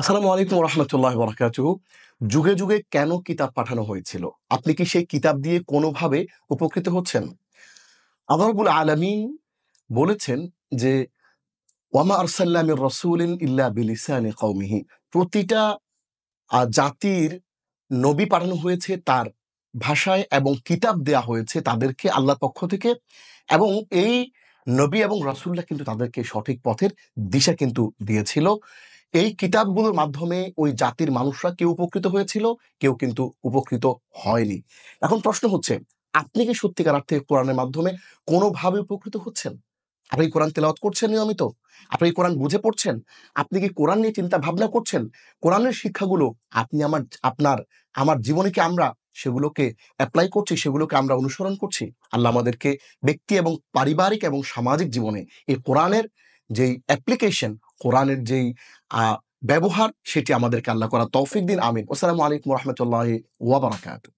আসসালামু আলাইকুম রহমতুল্লাহ বরকাতুহু। যুগে যুগে কেন কিতাব পাঠানো হয়েছিল? আপনি কি সেই কিতাব দিয়ে কোনোভাবে উপকৃত হচ্ছেন? আল্লাহ রাব্বুল আলামিন বলেছেন যে, ওয়ামা আরসালনা মির রাসূলিন ইল্লা বিলিসানি কওমিহি। প্রতিটা জাতির নবী পাঠানো হয়েছে তার ভাষায় এবং কিতাব দেয়া হয়েছে তাদেরকে আল্লাহর পক্ষ থেকে, এবং এই নবী এবং রাসূলরা কিন্তু তাদেরকে সঠিক পথের দিশা কিন্তু দিয়েছিল। এই কিতাবগুলোর মাধ্যমে ওই জাতির মানুষরা কেউ উপকৃত হয়েছিল, কেউ কিন্তু উপকৃত হয়নি। এখন প্রশ্ন হচ্ছে, আপনি কি সত্যিকার অর্থে কোরআনের মাধ্যমে কোনোভাবে উপকৃত হচ্ছেন? আপনি কি কোরআন তেলাওয়াত করছেন নিয়মিত? আপনি কি কোরআন বুঝে পড়ছেন? আপনি কি কোরআন নিয়ে চিন্তা ভাবনা করছেন? কোরআনের শিক্ষাগুলো আপনি আমার জীবনে কি আমরা সেগুলোকে এপ্লাই করছি, সেগুলোকে আমরা অনুসরণ করছি? আল্লাহ আমাদেরকে ব্যক্তি এবং পারিবারিক এবং সামাজিক জীবনে এই কোরআনের যেই অ্যাপ্লিকেশন, কোরআনের যেই আ ব্যবহার, সেটি আমাদেরকে আল্লাহ করার তৌফিক দিন। আমিন। আসসালামু আলাইকুম ওয়া রাহমাতুল্লাহি ওয়া বারাকাতুহু।